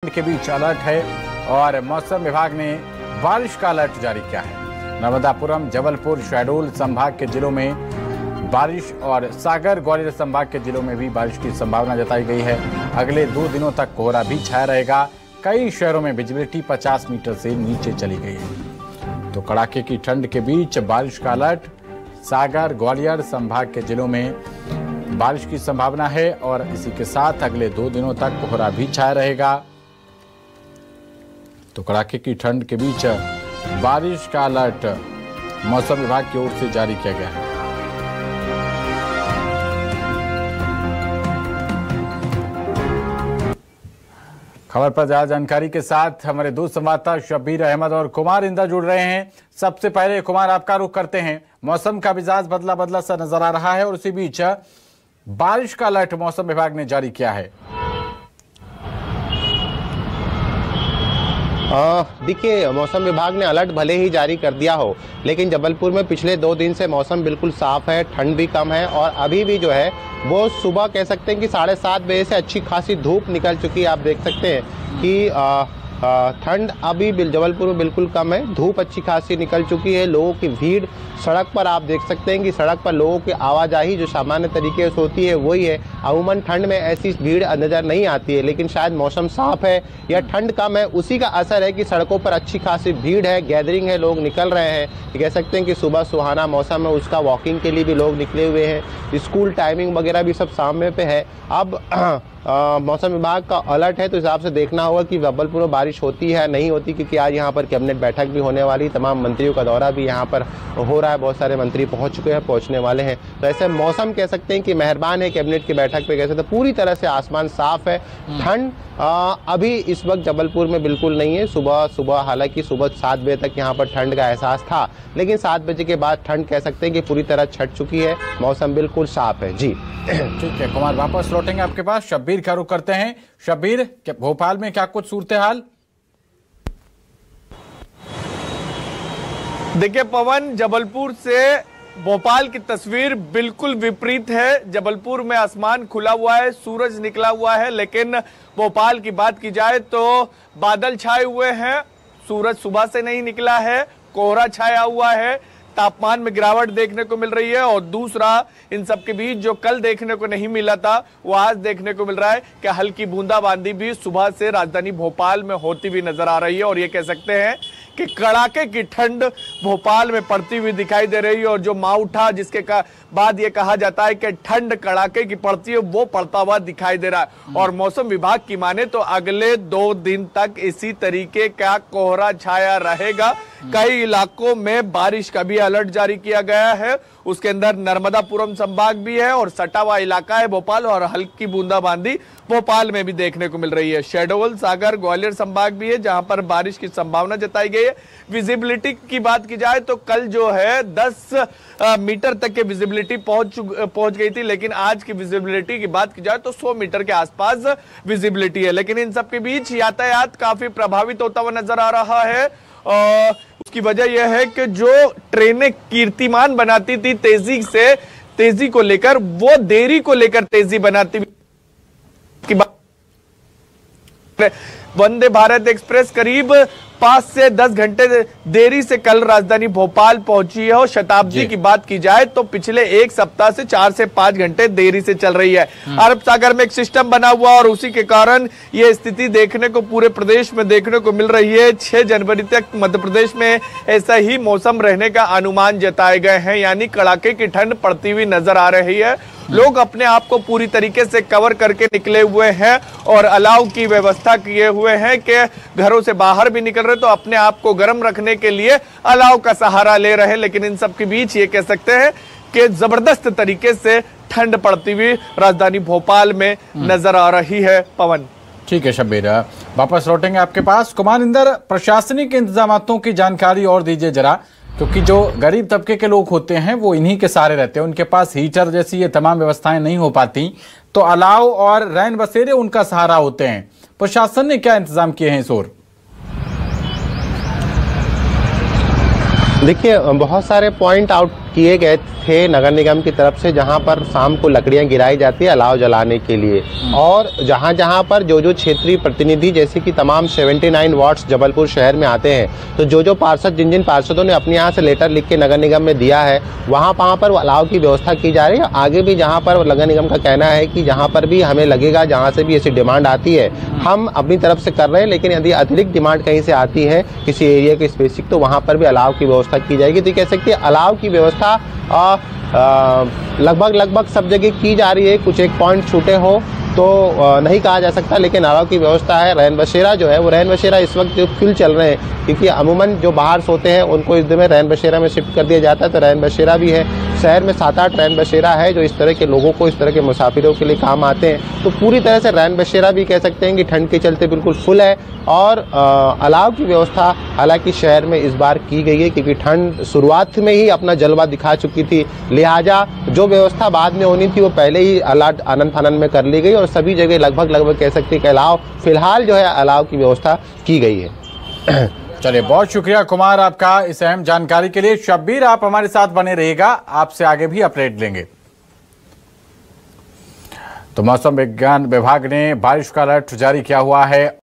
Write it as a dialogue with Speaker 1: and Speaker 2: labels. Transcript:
Speaker 1: के बीच अलर्ट है और मौसम विभाग ने बारिश का अलर्ट जारी किया है। नर्मदापुरम, जबलपुर, शहडोल संभाग के जिलों में बारिश और सागर, ग्वालियर संभाग के जिलों में भी बारिश की संभावना जताई गई है। अगले 2 दिनों तक कोहरा भी छाया रहेगा। कई शहरों में विजिबिलिटी 50 मीटर से नीचे चली गई है। तो कड़ाके की ठंड के बीच बारिश का अलर्ट। सागर, ग्वालियर संभाग के जिलों में बारिश की संभावना है और इसी के साथ अगले 2 दिनों तक कोहरा भी छाया रहेगा। तो कड़ाके की ठंड के बीच बारिश का अलर्ट मौसम विभाग की ओर से जारी किया गया है। खबर पर ज्यादा जानकारी के साथ हमारे 2 संवाददाता शब्बीर अहमद और कुमार इंदा जुड़ रहे हैं। सबसे पहले कुमार, आपका रुख करते हैं। मौसम का मिजाज बदला बदला सा नजर आ रहा है और उसी बीच बारिश का अलर्ट मौसम विभाग ने जारी किया है।
Speaker 2: देखिए, मौसम विभाग ने अलर्ट भले ही जारी कर दिया हो, लेकिन जबलपुर में पिछले 2 दिन से मौसम बिल्कुल साफ है, ठंड भी कम है और अभी भी जो है वो सुबह कह सकते हैं कि 7:30 बजे से अच्छी खासी धूप निकल चुकी है। आप देख सकते हैं कि ठंड अभी जबलपुर में बिल्कुल कम है, धूप अच्छी खासी निकल चुकी है। लोगों की भीड़ सड़क पर आप देख सकते हैं कि सड़क पर लोगों की आवाजाही जो सामान्य तरीके से होती है वही है। अमूमन ठंड में ऐसी भीड़ नज़र नहीं आती है, लेकिन शायद मौसम साफ है या ठंड कम है, उसी का असर है कि सड़कों पर अच्छी खासी भीड़ है, गैदरिंग है, लोग निकल रहे हैं। कह सकते हैं कि सुबह सुहाना मौसम है, उसका वॉकिंग के लिए भी लोग निकले हुए हैं। स्कूल टाइमिंग वगैरह भी सब सामने पे है। अब मौसम विभाग का अलर्ट है तो इस हिसाब से देखना होगा कि जबलपुर में बारिश होती है नहीं होती, क्योंकि आज यहाँ पर कैबिनेट बैठक भी होने वाली, तमाम मंत्रियों का दौरा भी यहाँ पर हो रहा है, बहुत सारे मंत्री पहुँच चुके हैं, पहुँचने वाले हैं। तो ऐसे मौसम कह सकते हैं कि मेहरबान है कैबिनेट की बैठक पे, कह सकते हैं पूरी तरह से आसमान साफ है। ठंड अभी इस वक्त जबलपुर में बिल्कुल नहीं है। सुबह हालांकि सुबह 7 बजे तक यहाँ पर ठंड का एहसास था, लेकिन 7 बजे के बाद ठंड कह सकते हैं कि पूरी तरह छट चुकी है, मौसम बिल्कुल साफ है। जी
Speaker 1: ठीक है कुमार, वापस लौटेंगे आपके पास। शब्बीर का रुख करते हैं। शब्बीर, भोपाल में क्या कुछ सूरत हाल?
Speaker 3: देखिए पवन, जबलपुर से भोपाल की तस्वीर बिल्कुल विपरीत है। जबलपुर में आसमान खुला हुआ है, सूरज निकला हुआ है, लेकिन भोपाल की बात की जाए तो बादल छाए हुए हैं, सूरज सुबह से नहीं निकला है, कोहरा छाया हुआ है, तापमान में गिरावट देखने को मिल रही है। और दूसरा, इन सब के बीच जो कल देखने को नहीं मिला था वो आज देखने को मिल रहा है कि हल्की बूंदाबांदी भी सुबह से राजधानी भोपाल में होती हुई नजर आ रही है। और ये कह सकते हैं कि कड़ाके की ठंड भोपाल में पड़ती हुई दिखाई दे रही है। और जो माउठा जिसके बाद ये कहा जाता है कि ठंड कड़ाके की पड़ती है, वो पड़ता हुआ दिखाई दे रहा है। और मौसम विभाग की माने तो अगले 2 दिन तक इसी तरीके का कोहरा छाया रहेगा। कई इलाकों में बारिश का भी अलर्ट जारी किया गया है, उसके अंदर नर्मदापुरम संभाग भी है और सटा हुआ इलाका है भोपाल, और हल्की बूंदाबांदी भोपाल में भी देखने को मिल रही है। शहडोल, सागर, ग्वालियर संभाग भी है जहां पर बारिश की संभावना जताई गई है। विजिबिलिटी की बात की जाए तो कल जो है 10 मीटर तक के विजिबिलिटी पहुंच गई थी, लेकिन आज की विजिबिलिटी की बात की जाए तो 100 मीटर के आसपास विजिबिलिटी है। लेकिन इन सब के बीच यातायात काफी प्रभावित होता हुआ नजर आ रहा है। उसकी वजह यह है कि जो ट्रेनें कीर्तिमान बनाती थी तेजी को लेकर, वो देरी को लेकर तेजी बनाती की बात। वंदे भारत एक्सप्रेस करीब 5 से 10 घंटे देरी से कल राजधानी भोपाल पहुंची है। और शताब्दी की बात की जाए तो पिछले 1 सप्ताह से 4 से 5 घंटे देरी से चल रही है। अरब सागर में एक सिस्टम बना हुआ और उसी के कारण ये स्थिति देखने को पूरे प्रदेश में देखने को मिल रही है। 6 जनवरी तक मध्य प्रदेश में ऐसा ही मौसम रहने का अनुमान जताए गए हैं, यानी कड़ाके की ठंड पड़ती हुई नजर आ रही है। लोग अपने आप को पूरी तरीके से कवर करके निकले हुए हैं और अलाव की व्यवस्था किए हुए हैं कि घरों से बाहर भी निकल रहे तो अपने आप को गर्म रखने के लिए अलाव का सहारा ले रहे हैं। लेकिन इन सब के बीच ये कह सकते हैं कि जबरदस्त तरीके से ठंड पड़ती हुई राजधानी भोपाल में नजर आ रही है। पवन,
Speaker 1: ठीक है शब्बीर, वापस लौटेंगे आपके पास। कुमार इंदर, प्रशासनिक इंतजामातों की जानकारी और दीजिए जरा, क्योंकि जो गरीब तबके के लोग होते हैं वो इन्हीं के सहारे रहते हैं, उनके पास हीटर जैसी ये तमाम व्यवस्थाएं नहीं हो पाती, तो अलाव और रैन बसेरे उनका सहारा होते हैं। प्रशासन ने क्या इंतजाम किए हैं इस ओर?
Speaker 2: देखिए, बहुत सारे पॉइंट आउट किए गए थे नगर निगम की तरफ से, जहां पर शाम को लकड़ियां गिराई जाती है अलाव जलाने के लिए। और जहां जहां पर जो क्षेत्रीय प्रतिनिधि जैसे कि तमाम 79 वार्ड्स जबलपुर शहर में आते हैं, तो जो पार्षद जिन पार्षदों ने अपने यहाँ से लेटर लिख के नगर निगम में दिया है, वहाँ पर अलाव की व्यवस्था की जा रही है। आगे भी जहाँ पर नगर निगम का कहना है कि जहाँ पर भी हमें लगेगा, जहाँ से भी ऐसी डिमांड आती है, हम अपनी तरफ से कर रहे हैं, लेकिन यदि अतिरिक्त डिमांड कहीं से आती है किसी एरिया के स्पेसिफिक, तो वहाँ पर भी अलाव की व्यवस्था की जाएगी। तो कह सकते हैं अलाव की व्यवस्था लगभग सब जगह की जा रही है। कुछ एक पॉइंट छूटे हो तो नहीं कहा जा सकता, लेकिन अलाव की व्यवस्था है। रैन बसेरा जो है वो रैन बसेरा इस वक्त जो फुल चल रहे हैं, क्योंकि अमूमन जो बाहर सोते हैं उनको इस दिन में रैन बसेरा में शिफ्ट कर दिया जाता है। तो रैन बसेरा भी है, शहर में 7-8 रैन बसेरा है जो इस तरह के लोगों को, इस तरह के मुसाफिरों के लिए काम आते हैं। तो पूरी तरह से रैन बसेरा भी कह सकते हैं कि ठंड के चलते बिल्कुल फुल है। और अलाव की व्यवस्था हालांकि शहर में इस बार की गई है, क्योंकि ठंड शुरुआत में ही अपना जलवा दिखा चुकी थी, लिहाजा जो व्यवस्था बाद में होनी थी वो पहले ही अलर्ट आनन फानन में कर ली गई और सभी जगह लगभग कह सकते हैं कि अलाव फिलहाल जो है अलाव की व्यवस्था की गई है।
Speaker 1: चलिए, बहुत शुक्रिया कुमार आपका इस अहम जानकारी के लिए। शब्बीर, आप हमारे साथ बने रहिएगा, आपसे आगे भी अपडेट लेंगे। तो मौसम विज्ञान विभाग ने बारिश का अलर्ट जारी किया हुआ है।